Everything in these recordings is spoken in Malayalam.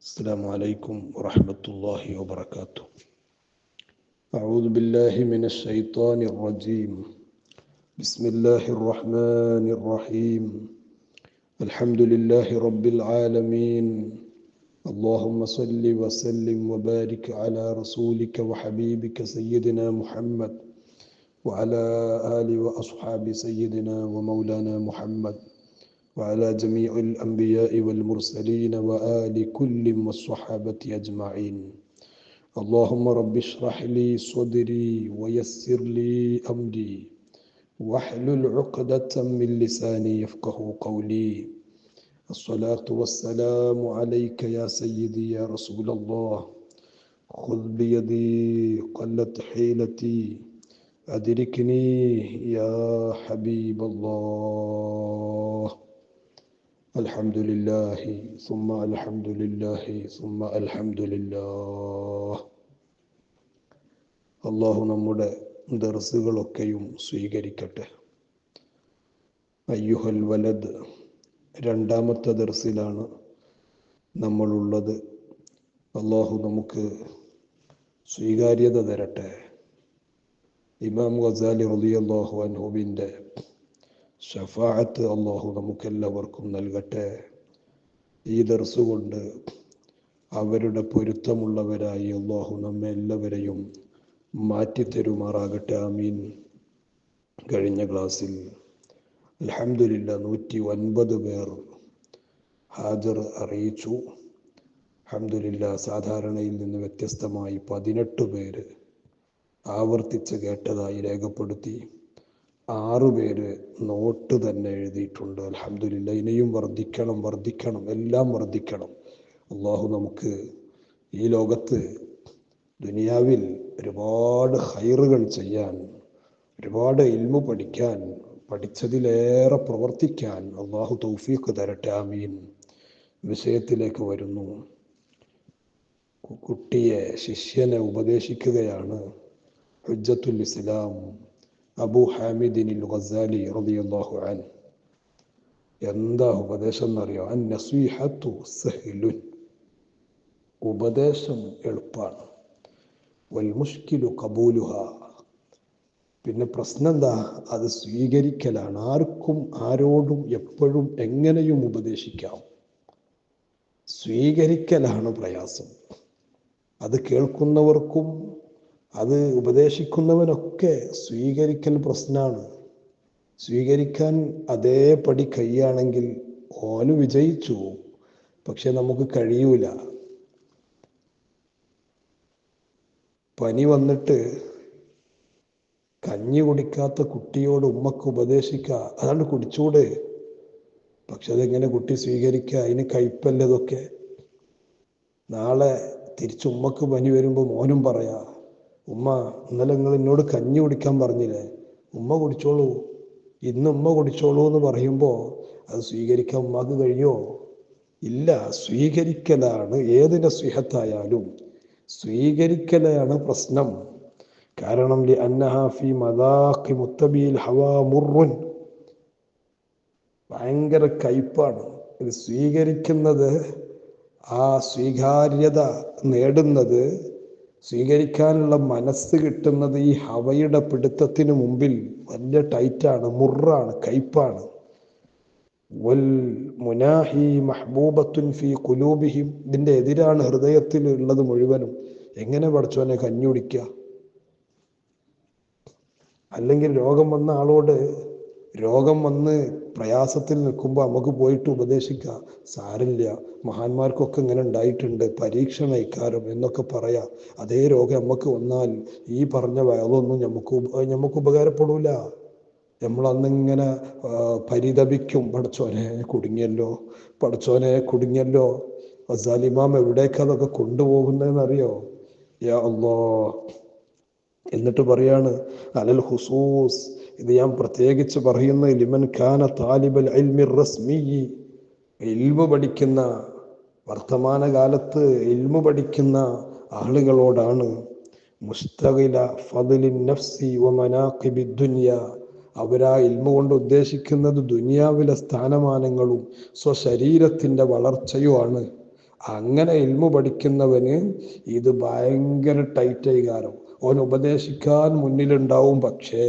السلام عليكم ورحمة الله وبركاته. أعوذ بالله من الشيطان الرجيم. بسم الله الرحمن الرحيم. الحمد لله رب العالمين. اللهم صل وسلم وبارك على رسولك وحبيبك سيدنا محمد وعلى آل وأصحاب سيدنا ومولانا محمد وعلى جميع الأنبياء والمرسلين وآل كل والصحابة أجمعين. اللهم رب اشرح لي صدري ويسر لي أمري واحلل عقدة من لساني يفقه قولي. الصلاة والسلام عليك يا سيدي يا رسول الله. خذ بيدي قلت حيلتي أدركني يا حبيب الله. الحمد لله ثم الحمد لله ثم الحمد لله. അള്ളാഹു നമ്മുടെ ദർസുകളൊക്കെയും സ്വീകരിക്കട്ടെ. അയ്യുഹൽ വലദ്, രണ്ടാമത്തെ ദർസിലാണ് നമ്മളുള്ളത്. അള്ളാഹു നമുക്ക് സ്വീകാര്യത തരട്ടെ. ഇമാം ഗസാലി റളിയല്ലാഹു അൻഹുവിൻ്റെ ഷഫാഅത്ത് അള്ളാഹു നമുക്കെല്ലാവർക്കും നൽകട്ടെ. ഈ ദർസ് കൊണ്ട് അവരുടെ പൊരുത്തമുള്ളവരായി അള്ളാഹു നമ്മെ എല്ലാവരെയും മാറ്റിത്തരുമാറാകട്ടെ. ആമീൻ. കഴിഞ്ഞ ക്ലാസ്സിൽ അൽഹംദുലില്ലാ 109 പേർ ഹാജർ അറിയിച്ചു. അൽഹംദുലില്ലാ സാധാരണയിൽ നിന്ന് വ്യത്യസ്തമായി 18 പേര് ആവർത്തിച്ച് കേട്ടതായി രേഖപ്പെടുത്തി. 6 പേര് നോട്ട് തന്നെ എഴുതിയിട്ടുണ്ട്. അൽഹംദുലില്ലാ. ഇനിയും വർദ്ധിക്കണം, എല്ലാം വർദ്ധിക്കണം. അള്ളാഹു നമുക്ക് ഈ ലോകത്ത് ദുനിയാവിൽ ഒരുപാട് ഹൈറുകൾ ചെയ്യാൻ, ഒരുപാട് ഇൽമു പഠിക്കാൻ, പഠിച്ചതിലേറെ പ്രവർത്തിക്കാൻ അള്ളാഹു തൗഫീഖ് തരട്ടെ. ആമീൻ. വിഷയത്തിലേക്ക് വരുന്നു. കുട്ടിയെ, ശിഷ്യനെ ഉപദേശിക്കുകയാണ് ഹുജ്ജത്തുൽ ഇസ്ലാം അബൂ ഹാമിദിനിൽ ഗസാലി റളിയല്ലാഹു അൻഹു. എന്താ ഉപദേശം എന്നറിയോ? അന്നസീഹത്തു സഹ്ലുൻ, ഉപദേശം എളുപ്പമാണ്. വൽ മുഷ്കിലു ഖബൂലുഹാ, പിന്നെ പ്രശ്നം എന്താ? അത് സ്വീകരിക്കലാണ്. ആർക്കും ആരോടും എപ്പോഴും എങ്ങനെയും ഉപദേശിക്കാം. സ്വീകരിക്കലാണ് പ്രയാസം. അത് കേൾക്കുന്നവർക്കും അത് ഉപദേശിക്കുന്നവനൊക്കെ സ്വീകരിക്കൽ പ്രശ്നമാണ്. സ്വീകരിക്കാൻ അതേപടി കഴിയുകയാണെങ്കിൽ ഓന് വിജയിച്ചു. പക്ഷെ നമുക്ക് കഴിയൂല. പനി വന്നിട്ട് കഞ്ഞി കുടിക്കാത്ത കുട്ടിയോട് ഉമ്മക്ക് ഉപദേശിക്കുക, അതാണ് കുടിച്ചൂടെ. പക്ഷെ അതെങ്ങനെ കുട്ടി സ്വീകരിക്കുക? അതിന് കയ്പല്ല ഇതൊക്കെ. നാളെ തിരിച്ച് ഉമ്മക്ക് പനി വരുമ്പോൾ മോനും പറയാ, ഉമ്മ ഇന്നലെ നിങ്ങൾ എന്നോട് കഞ്ഞി കുടിക്കാൻ പറഞ്ഞില്ലേ, ഉമ്മ കുടിച്ചോളൂ, ഇന്ന് ഉമ്മ കുടിച്ചോളൂ എന്ന് പറയുമ്പോൾ അത് സ്വീകരിക്കാൻ ഉമ്മക്ക് കഴിയോ? ഇല്ല. സ്വീകരിക്കലാണ്. ഏത് നസീഹത്തായാലും സ്വീകരിക്കലാണ് പ്രശ്നം. കാരണം ലിഅന്നഹാ ഫീ മദാഖി മുത്തബിൽ ഹവാ മുർറുൻ, ഭയങ്കര കയ്പാണ്. ഇത് സ്വീകരിക്കുന്നത്, ആ സ്വീകാര്യത നേടുന്നത്, സ്വീകരിക്കാനുള്ള മനസ്സ് കിട്ടുന്നത് ഈ ഹവയുടെ പിടുത്തത്തിന് മുമ്പിൽ വലിയ ടൈറ്റാണ്, മുറാണ്, കയ്പാണ്. വൽ മുനാഹി മഹ്ബൂബത്തുൻ ഫീ ഖുലൂബിഹിം, ഇതിന്റെ എതിരാണ് ഹൃദയത്തിൽ ഉള്ളത് മുഴുവനും. എങ്ങനെ പഠിച്ചോനെ കഞ്ഞി കുടിക്കുക? അല്ലെങ്കിൽ രോഗം വന്ന ആളോട്, രോഗം വന്ന് പ്രയാസത്തിൽ നിൽക്കുമ്പോൾ നമുക്ക് പോയിട്ട് ഉപദേശിക്കുക, സാരില്ല, മഹാന്മാർക്കൊക്കെ ഇങ്ങനെ ഉണ്ടായിട്ടുണ്ട്, പരീക്ഷണ ഇക്കാരം എന്നൊക്കെ പറയാം. അതേ രോഗം നമുക്ക് വന്നാൽ ഈ പറഞ്ഞ വയതൊന്നും നമുക്ക് ഉപകാരപ്പെടൂല. നമ്മളന്നിങ്ങനെ പരിതപിക്കും, പഠിച്ചോനെ കുടുങ്ങിയല്ലോ. ഗസാലിമാം എവിടേക്കതൊക്കെ കൊണ്ടുപോകുന്നതെന്നറിയോ? യാ അല്ലാഹ്. എന്നിട്ട് പറയാണ് അലൽ ഹുസൂസ്, ഇത് ഞാൻ പ്രത്യേകിച്ച് പറയുന്ന ലിമൻ കാന താലിബൽ ഇൽമി റസ്മി, ഇൽമു പഠിക്കുന്ന, വർത്തമാനകാലത്ത് ഇൽമു പഠിക്കുന്ന ആളുകളോടാണ്. മുസ്തഖില ഫദ്ലിൻ നഫ്സി വ മനാഖിബി ദുനിയ, അവരാ ഇൽമു കൊണ്ട് ഉദ്ദേശിക്കുന്നത് ദുനിയാവിലെ സ്ഥാനമാനങ്ങളും സ്വശരീരത്തിൻ്റെ വളർച്ചയുമാണ്. അങ്ങനെ ഇൽമു പഠിക്കുന്നവന് ഇത് ഭയങ്കര ടൈറ്റായി കാരം. അവൻ ഉപദേശിക്കാൻ മുന്നിലുണ്ടാവും, പക്ഷേ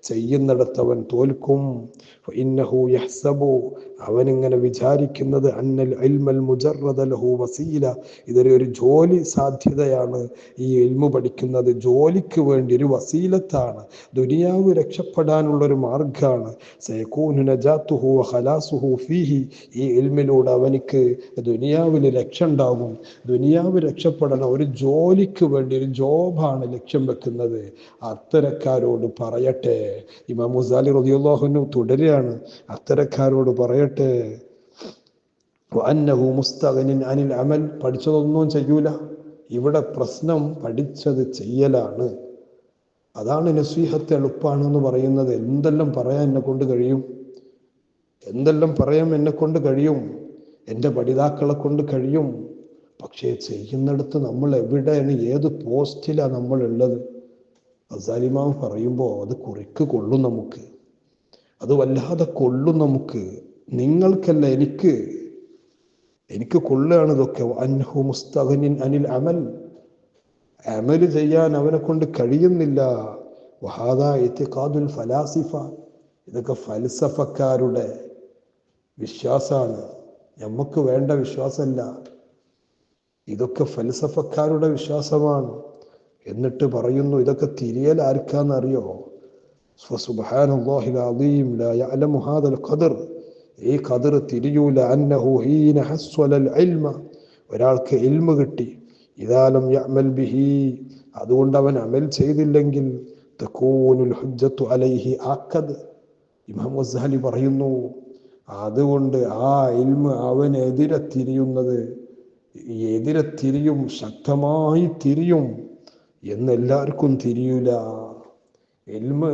ചെയ്യുന്നിടത്തവൻ തോൽക്കും. ഇന്നഹു യഹ്സബു, അവനിങ്ങനെ വിചാരിക്കുന്നത് അന്നൽ ഇൽമൽ മുജറദ ലഹു വസീല, ഇതൊരു ജോലി സാധ്യതയാണ്. ഈ ഇൽമു പഠിക്കുന്നത് ജോലിക്ക് വേണ്ടി ഒരു വസീലത്താണ്, ദുനിയാവ് രക്ഷപ്പെടാനുള്ളൊരു മാർഗമാണ്. സയകൂനു നജാതുഹു വഖലാസുഹു ഫീഹി, ഈ ഇൽമിലൂടെ അവനിക്ക് ദുനിയാവിൽ രക്ഷ ഉണ്ടാകും. ദുനിയാവ് രക്ഷപ്പെടണം, ഒരു ജോലിക്ക് വേണ്ടി, ഒരു ജോബാണ് ലക്ഷ്യം വെക്കുന്നത്. അത്തരക്കാരോട് പറയട്ടെ, ഇമാം ഗസാലി റളിയല്ലാഹു അൻഹു തുടരുകയാണ്, അത്തരക്കാരോട് പറയട്ടെ, വഅന്നഹു മുസ്തഗ്നിൻ അനിൽ അമൽ, പഠിച്ചതൊന്നും ചെയ്യൂല. ഇവിടെ പ്രശ്നം പഠിച്ചത് ചെയ്യലാണ്. അതാണ് നസീഹത്ത് എളുപ്പമാണെന്ന് പറയുന്നത്. എന്തെല്ലാം പറയാൻ എന്നെ കൊണ്ട് കഴിയും, എന്തെല്ലാം പറയാൻ എന്നെ കൊണ്ട് കഴിയും, എൻ്റെ പഠിതാക്കളെ കൊണ്ട് കഴിയും. പക്ഷേ ചെയ്യുന്നിടത്ത് നമ്മൾ എവിടെയാണ്, ഏത് പോസ്റ്റിലാണ് നമ്മൾ ഉള്ളത്? ഗസാലിമാവ് പറയുമ്പോൾ അത് കുറിക്ക് കൊള്ളും, അത് വല്ലാതെ കൊള്ളും നമുക്ക്. നിങ്ങൾക്കല്ല, എനിക്ക് കൊള്ളുകയാണ് ഇതൊക്കെ. അൻഹു മുസ്തഗ്നിൻ അനിൽ അമൽ, അമൽ ചെയ്യാൻ അവനെ കൊണ്ട് കഴിയുന്നില്ല. വഹാദാ ഇത്തിഖാദുൽ ഫലാസിഫ, ഇതൊക്കെ ഫൽസഫക്കാരുടെ വിശ്വാസമാണ്, നമുക്ക് വേണ്ട വിശ്വാസമല്ല. ഇതൊക്കെ ഫൽസഫക്കാരുടെ വിശ്വാസമാണ്. എന്നിട്ട് പറയുന്നു, ഇതൊക്കെ തിരിയൽ ആർക്കാന്നറിയോ? സുബ്ഹാനല്ലാഹിൽ അദീം ലാ യഅലമു ഹാദൽ ഖദർ, ഈ ഖദർ തിരിയൂല. അന്നഹു ഹീന ഹസ്വലൽ ഇൽമ, ഒരാൾക്ക് ഇൽമു കിട്ടി, ഇദാ ലം യഅമൽ ബിഹി, അതുകൊണ്ട് അവൻ അമൽ ചെയ്തില്ലെങ്കിൽ, തകൂനുൽ ഹുജ്ജത്തു അലൈഹി ആഖദ്, ഇമാം ഗസാലി പറയുന്നു, അതുകൊണ്ട് ആ ഇൽമ് അവനെതിരെ തിരിയും, ശക്തമായി തിരിയും. എന്നെല്ലാവർക്കും തിരിയൂല. ഇൽമ്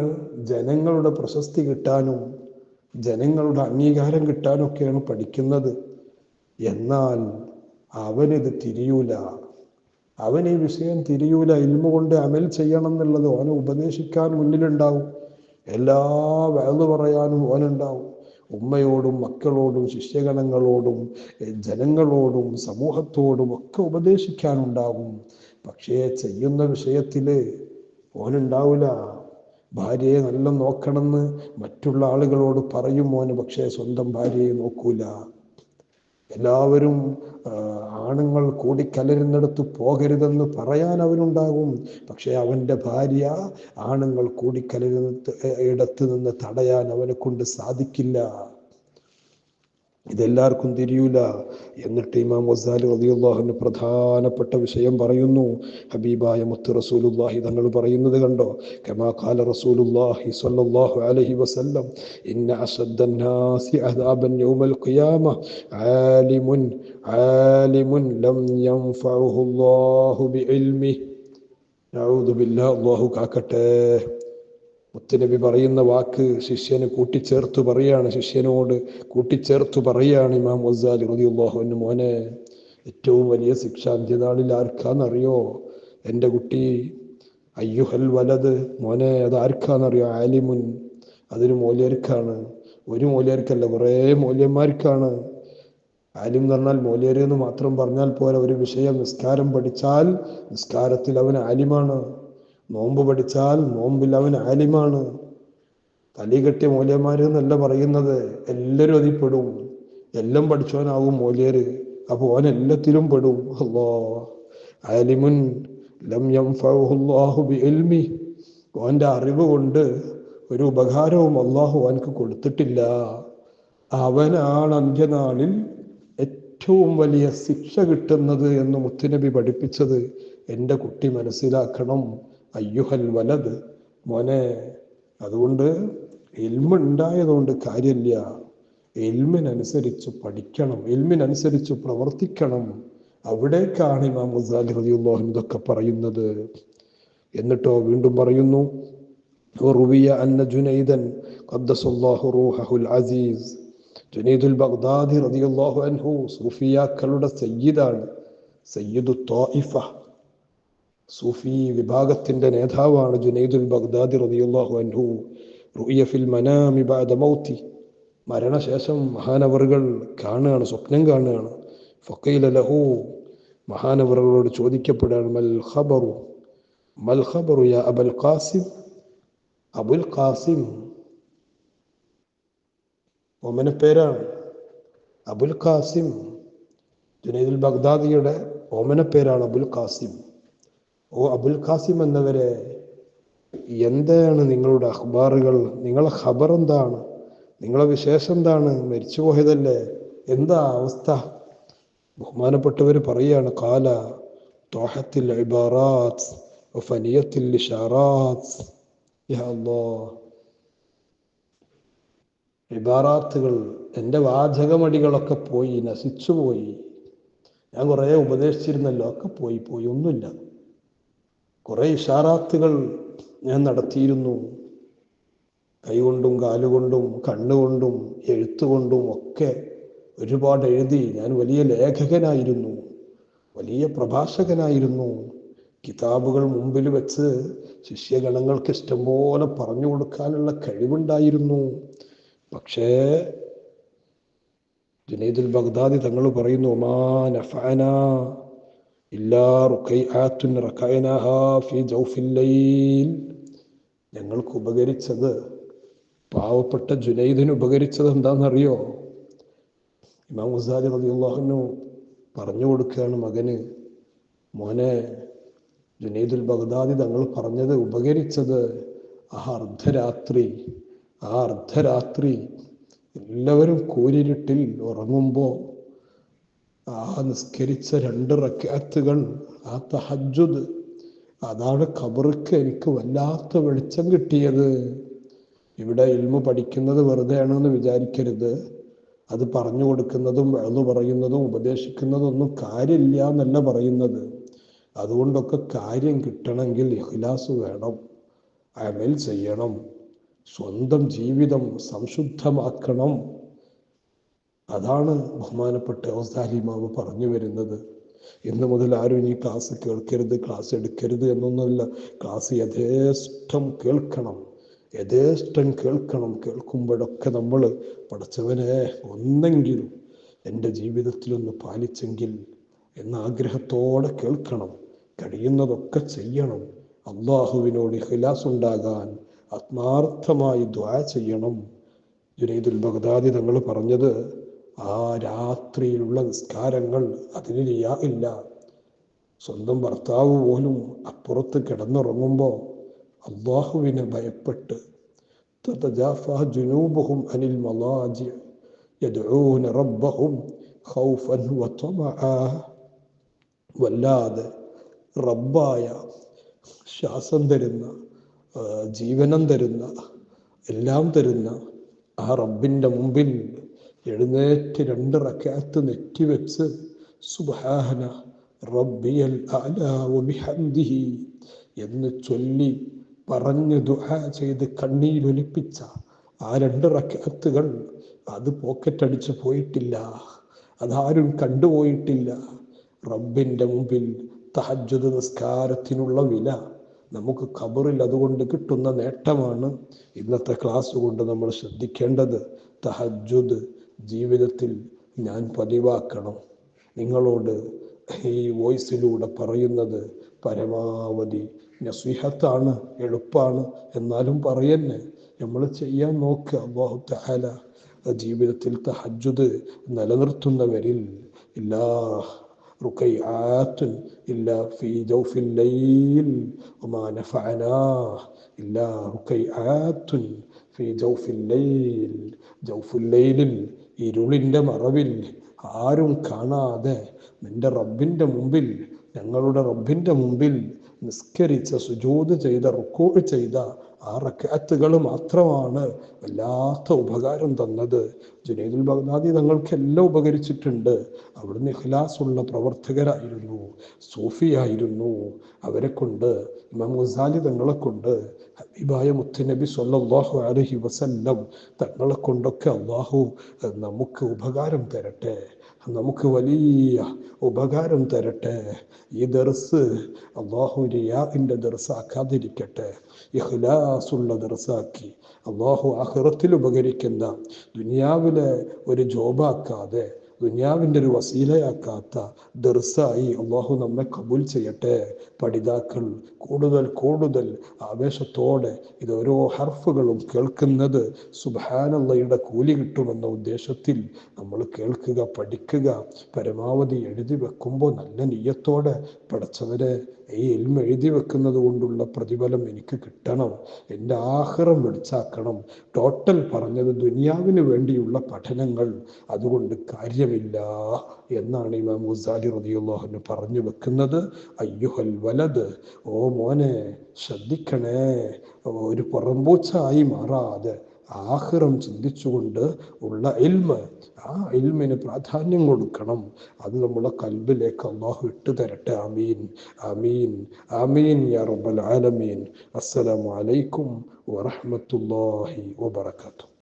ജനങ്ങളുടെ പ്രശസ്തി കിട്ടാനും ജനങ്ങളുടെ അംഗീകാരം കിട്ടാനൊക്കെയാണ് പഠിക്കുന്നത്. എന്നാൽ അവനിത് തിരിയൂല, അവൻ ഈ വിഷയം തിരിയൂല. ഇൽമു കൊണ്ട് അമൽ ചെയ്യണം എന്നുള്ളത് ഓനെ ഉപദേശിക്കാൻ മുന്നിലുണ്ടാവും, എല്ലാ വഅദ് പറയാനും ഓനുണ്ടാവും, ഉമ്മയോടും മക്കളോടും ശിഷ്യഗണങ്ങളോടും ജനങ്ങളോടും സമൂഹത്തോടും ഒക്കെ ഉപദേശിക്കാനുണ്ടാകും. പക്ഷേ ചെയ്യുന്ന വിഷയത്തിൽ ഓനുണ്ടാവില്ല. ഭാര്യയെ നല്ല നോക്കണമെന്ന് മറ്റുള്ള ആളുകളോട് പറയും മോന്, പക്ഷേ സ്വന്തം ഭാര്യയെ നോക്കൂല. എല്ലാവരും ആണുങ്ങൾ കൂടിക്കലരുന്നിടത്ത് പോകരുതെന്ന് പറയാൻ അവനുണ്ടാകും, പക്ഷേ അവൻ്റെ ഭാര്യ ആണുങ്ങൾ കൂടിക്കലരുന്ന ഇടത്ത് നിന്ന് തടയാൻ അവനെ കൊണ്ട് സാധിക്കില്ല. ഇതെല്ലാവർക്കും തിരിയൂല. എന്നിട്ട് ഇമാം ഗസാലി റളിയല്ലാഹു അൻഹു പ്രധാനപ്പെട്ട വിഷയം പറയുന്നു. ഹബീബായ മുത്ത് റസൂലുള്ളാഹി തങ്ങൾ പറയുന്നത് കണ്ടോ? കമാ ഖാല റസൂലുള്ളാഹി സ്വല്ലല്ലാഹു അലൈഹി വസല്ലം, ഇന്ന അശദ്ദന്നാസി അദാബൻ യൗമൽ ഖിയാമ ആലിമുൻ ലം യൻഫഉഹു അല്ലാഹു ബിഇൽമിഹി. നഊദു ബില്ലാഹ്, അല്ലാഹു കാക്കട്ടെ. മുത്തുനബി പറയുന്ന വാക്ക് ശിഷ്യന് കൂട്ടിച്ചേർത്ത് പറയാണ്, ശിഷ്യനോട് കൂട്ടിച്ചേർത്ത് പറയാണ് ഇമാം ഗസാലി റളിയല്ലാഹു അൻഹു, മോനെ, ഏറ്റവും വലിയ ശിക്ഷ അന്ത്യനാളിൽ ആർക്കാന്നറിയോ? എൻ്റെ കുട്ടി, അയ്യുഹൽ വലത്, മോനെ, അത് ആർക്കാന്നറിയോ? ആലിമുൻ, അതൊരു മൗലിയർക്കാണ്. ഒരു മൗലിയർക്കല്ല, കുറേ മൗലിയന്മാർക്കാണ്. ആലിം എന്ന് പറഞ്ഞാൽ മൗലിയർ എന്ന് മാത്രം പറഞ്ഞാൽ പോരാ. ഒരു വിഷയം നിസ്കാരം പഠിച്ചാൽ നിസ്കാരത്തിൽ അവൻ ആലിമാണ്, നോമ്പ് പഠിച്ചാൽ നോമ്പിൽ അവൻ ആലിമാണ്. തലീകെട്ടിയ മൂല്യന്മാർ എന്നല്ല പറയുന്നത്, എല്ലാവരും അതിൽ പെടും. എല്ലാം പഠിച്ചവനാവും മൂല്യര്, അപ്പോൾ ഓൻ എല്ലാത്തിലും പെടും. ആലിമുൻ ലം യൻഫഉഹു അല്ലാഹു ബിഇൽമി, ഓൻ്റെ അറിവ് കൊണ്ട് ഒരു ഉപകാരവും അള്ളാഹു അവനക്ക് കൊടുത്തിട്ടില്ല. അവനാണ് അന്ത്യനാളിൽ ഏറ്റവും വലിയ ശിക്ഷ കിട്ടുന്നത് എന്ന് മുത്തുനബി പഠിപ്പിച്ചത്. എൻ്റെ കുട്ടി മനസ്സിലാക്കണം, അയ്യുഹൽ വലത്, മോനെ. അതുകൊണ്ട് ഇൽമ് ഉണ്ടായതുകൊണ്ട് കാര്യമില്ല, ഇൽമിനനുസരിച്ച് പഠിക്കണം, ഇൽമിനനുസരിച്ച് പ്രവർത്തിക്കണം. അവിടേക്കാണ് ഇമാം ഗസാലി റളിയല്ലാഹു അൻഹു ഇതൊക്കെ പറയുന്നത്. എന്നിട്ടോ വീണ്ടും പറയുന്നു, റുവിയ അന്ന ജുനൈദൻ ഖദ്ദസല്ലാഹു റൂഹഹുൽ അസീസ്, ജുനൈദുൽ ബഗ്ദാദി റളിയല്ലാഹു അൻഹു സൂഫിയാക്കളുടെ സയ്യിദാണ്, സയ്യിദു ത്വായിഫ, സൂഫി വിഭാഗത്തിന്റെ നേതാവാണ് ജുനൈദുൽ ബഗ്ദാദി റളിയല്ലാഹു അൻഹു. റുഇയ ഫിൽ മനാമി ബഅദ മൗതി, മരണശേഷം മഹാനവറുകൾ കാണുകയാണ്, സ്വപ്നം കാണുകയാണ്. ഫഖീല ലഹു, മഹാനവറുകളോട് ചോദിക്കപ്പെടുകയാണ്, മൽ ഖബറു യാ അബുൽ ഖാസിം. അബുൽ ഖാസിം ഓമന പേരാണ്. അബുൽ ഖാസിം ജുനൈദുൽ ബഗ്ദാദിയുടെ ഓമന പേരാണ് അബുൽ ഖാസിം. ഓ അബുൽ ഖാസിം എന്നവരെ, എന്താണ് നിങ്ങളുടെ അഖ്ബാറുകൾ? നിങ്ങളെ ഖബർ എന്താണ്? നിങ്ങളെ വിശേഷം എന്താണ്? മരിച്ചുപോയതല്ലേ, എന്താ അവസ്ഥ? ബഹുമാനപ്പെട്ടവർ പറയാണ്, ഖാല ത്വാഹത്തിൽ ഇബാറാത്ത് വഫനിയത്തിൽ ഇഷാറാത്ത്. യാ അല്ലാഹ്, ഇബാറാത്തുകൾ, എൻ്റെ വാചകമടികളൊക്കെ പോയി, നശിച്ചുപോയി. ഞാൻ കുറേ ഉപദേശിച്ചിരുന്നല്ലോ, ഒക്കെ പോയി ഒന്നുമില്ല. കുറേ ഇഷാറാത്തുകൾ ഞാൻ നടത്തിയിരുന്നു, കൈകൊണ്ടും കാലുകൊണ്ടും കണ്ണുകൊണ്ടും എഴുത്തുകൊണ്ടും ഒക്കെ ഒരുപാട് എഴുതി. ഞാൻ വലിയ ലേഖകനായിരുന്നു, വലിയ പ്രഭാഷകനായിരുന്നു. കിതാബുകൾ മുമ്പിൽ വെച്ച് ശിഷ്യഗണങ്ങൾക്ക് ഇഷ്ടംപോലെ പറഞ്ഞു കൊടുക്കാനുള്ള കഴിവുണ്ടായിരുന്നു. പക്ഷേ ജുനൈദുൽ ബഗ്ദാദി തങ്ങൾ പറയുന്നു, മാ നഫഅനാ ഇല്ലാ റുഖൈഅത്തുൻ റകഅനാഹാ ഫീ ജൗഫിൽ ലൈൽ. ഞങ്ങൾക്ക് ഉപകരിച്ചത്, പാവപ്പെട്ട ജുനൈദിന് ഉപകരിച്ചത് എന്താണെന്നറിയോ? ഇമാം ഗസാലി റളിയല്ലാഹു അൻഹു പറഞ്ഞു കൊടുക്കുകയാണ് മകന്, മോനെ, ജുനൈദുൽ ബഗ്ദാദി തങ്ങൾ പറഞ്ഞത്, ഉപകരിച്ചത് ആ അർദ്ധരാത്രി എല്ലാവരും കൂരിരുട്ടിൽ ഉറങ്ങുമ്പോൾ ആ നിസ്കരിച്ച 2 റക്അത്തുകൾ, ആ തഹജ്ജുദ്, അതാണ് ഖബർക്ക് എനിക്ക് വല്ലാത്ത വെളിച്ചം കിട്ടിയത്. ഇവിടെ ഇൽമു പഠിക്കുന്നത് വെറുതെയാണെന്ന് വിചാരിക്കരുത്. അത് പറഞ്ഞു കൊടുക്കുന്നതും വഅ്ള് പറയുന്നതും ഉപദേശിക്കുന്നതും ഒന്നും കാര്യമില്ല എന്നല്ല പറയുന്നത്. അതുകൊണ്ടൊക്കെ കാര്യം കിട്ടണമെങ്കിൽ ഇഖ്ലാസ് വേണം, അമൽ ചെയ്യണം, സ്വന്തം ജീവിതം സംശുദ്ധമാക്കണം. അതാണ് ബഹുമാനപ്പെട്ട ഗസാലി ഇമാം പറഞ്ഞു വരുന്നത്. ഇന്ന് മുതൽ ആരും ഇനി ക്ലാസ് കേൾക്കരുത്, ക്ലാസ് എടുക്കരുത് എന്നൊന്നുമല്ല. ക്ലാസ് യഥേഷ്ടം കേൾക്കണം. കേൾക്കുമ്പോഴൊക്കെ നമ്മൾ, പഠിച്ചവനെ, ഒന്നെങ്കിലും എൻ്റെ ജീവിതത്തിലൊന്ന് പാലിച്ചെങ്കിൽ എന്ന ആഗ്രഹത്തോടെ കേൾക്കണം. കഴിയുന്നതൊക്കെ ചെയ്യണം. അള്ളാഹുവിനോട് ഇഖ്ലാസ് ഉണ്ടാകാൻ ആത്മാർത്ഥമായി ദുആ ചെയ്യണം. ജുനൈദുൽ ബഗ്ദാദി തങ്ങൾ പറഞ്ഞത്, ആ രാത്രിയിലുള്ള നിസ്കാരങ്ങൾ, അതിന് റിയാ ഇല്ല. സ്വന്തം ഭർത്താവ് പോലും അപ്പുറത്ത് കിടന്നുറങ്ങുമ്പോൾ അള്ളാഹുവിനെ ഭയപ്പെട്ട്, തതജാഫാ ജുനൂബുഹും അനിൽ മളാജി യദ്ഊന റബ്ബഹും ഖൗഫൻ വതമആ. വല്ലാതെ റബ്ബായ, ശ്വാസം തരുന്ന, ജീവനം തരുന്ന, എല്ലാം തരുന്ന ആ റബ്ബിൻ്റെ മുമ്പിൽ എഴുന്നേറ്റ് 2 റക്അത്ത് നെറ്റിവെച്ച് സുബ്ഹാന റബ്ബിയൽ അഅ്ലാ വബിഹംദിഹി എന്ന് ചൊല്ലി പറഞ്ഞ് ദുആ ചെയ്ത് കണ്ണീരൊലിപ്പിച്ച ആ 2 റക്അത്തുകൾ, അത് പോക്കറ്റടിച്ച് പോയിട്ടില്ല, അതാരും കണ്ടുപോയിട്ടില്ല. റബ്ബിൻ്റെ മുമ്പിൽ തഹജ്ജുദ് നിസ്കാരത്തിനുള്ള വില നമുക്ക് ഖബറിൽ അതുകൊണ്ട് കിട്ടുന്ന നേട്ടമാണ്. ഇന്നത്തെ ക്ലാസ് കൊണ്ട് നമ്മൾ ശ്രദ്ധിക്കേണ്ടത്, തഹജ്ജുദ് ജീവിതത്തിൽ ഞാൻ പതിവാക്കണം. നിങ്ങളോട് ഈ വോയിസിലൂടെ പറയുന്നത് പരമാവധി നസീഹത്താണ്, എളുപ്പമാണ്, എന്നാലും പറയന്നെ, നമ്മൾ ചെയ്യാൻ നോക്കുക. അല്ലാഹു തആല ജീവിതത്തിൽ തഹജ്ജുദ് നിലനിർത്തുന്നവരിൽ ഇല്ലാ റുഖൈആത്തുൻ ഇല്ലാ ഫീ ജൗഫിൽ ലൈൽ വമാ നഫഅനാ ഇല്ലാ റുഖൈആത്തുൻ ഫീ ജൗഫിൽ ലൈൽ. ജൗഫുൽ ലൈലിൽ, ഇരുളിൻ്റെ മറവിൽ, ആരും കാണാതെ നിന്റെ റബ്ബിൻ്റെ മുമ്പിൽ, ഞങ്ങളുടെ റബ്ബിൻ്റെ മുമ്പിൽ നിസ്കരിച്ച, സുജൂദ് ചെയ്ത, റുക്കൂഅ് ചെയ്ത ആ റക്അത്തുകൾ മാത്രമാണ് വല്ലാത്ത ഉപകാരം തന്നത്. ജുനൈദുൽ ബഗ്ദാദി തങ്ങൾക്കെല്ലാം ഉപകരിച്ചിട്ടുണ്ട്. അവിടുന്ന് ഇഖ്ലാസുള്ള പ്രവർത്തകരായിരുന്നു, സൂഫിയായിരുന്നു. അവരെ കൊണ്ട്, ഇമാം ഗസാലി തങ്ങളെ കൊണ്ട്, ഹബീബായ മുത്തുനബി സ്വല്ലല്ലാഹു അലൈഹി വസല്ലം തങ്ങളെ കൊണ്ടൊക്കെ അല്ലാഹു നമുക്ക് ഉപകാരം തരട്ടെ, നമുക്ക് വലിയ ഉപകാരം തരട്ടെ. ഈ ദർസ് അല്ലാഹു റിയാഇൻ്റെ ദർസാക്കാതിരിക്കട്ടെ, ഇഖ്ലാസുള്ള ദർസാക്കി അല്ലാഹു ആഖിറത്തിൽ ഉപകരിക്കുന്ന, ദുനിയാവിലെ ഒരു ജോബാക്കാതെ ദുനിയാവിൻ്റെ ഒരു വസീലയാക്കാത്ത ദർസായി അള്ളാഹു നമ്മെ കബൂൽ ചെയ്യട്ടെ. പഠിതാക്കൾ കൂടുതൽ കൂടുതൽ ആവേശത്തോടെ ഇത് ഓരോ ഹർഫുകളും കേൾക്കുന്നത് സുബ്ഹാനല്ലാഹയുടെ കൂലി കിട്ടുമെന്ന ഉദ്ദേശത്തിൽ നമ്മൾ കേൾക്കുക, പഠിക്കുക, പരമാവധി എഴുതി വെക്കുമ്പോൾ നല്ല നിയ്യത്തോടെ പടച്ചവരെ ഈ ഇൽമ എഴുതി വെക്കുന്നത് കൊണ്ടുള്ള പ്രതിഫലം എനിക്ക് കിട്ടണം, എൻ്റെ ആഖിറം വെളിച്ചാക്കണം. ടോട്ടൽ പറഞ്ഞത് ദുനിയാവിന് വേണ്ടിയുള്ള പഠനങ്ങൾ അതുകൊണ്ട് കാര്യമില്ല എന്നാണ് ഇമാം ഗസാലി റളിയല്ലാഹു അൻഹു പറഞ്ഞു വെക്കുന്നത്. അയ്യുഹൽ വലത്, ഓ മോനെ ശ്രദ്ധിക്കണേ, ഒരു പുറംപൂച്ചായി മാറാതെ ആഖിറം ചിന്തിച്ചുകൊണ്ട് ഉള്ള ഇൽമ്, ആ ഇൽമിന് പ്രാധാന്യം കൊടുക്കണം. അത് നമ്മളെ കൽബിലേക്ക് അല്ലാഹു ഇട്ടു തരട്ടെ. ആമീൻ ആമീൻ ആമീൻ യാ റബ്ബൽ ആലമീൻ. അസ്സലാമു അലൈക്കും വറഹ്മത്തുള്ളാഹി വബറകാതുഹു.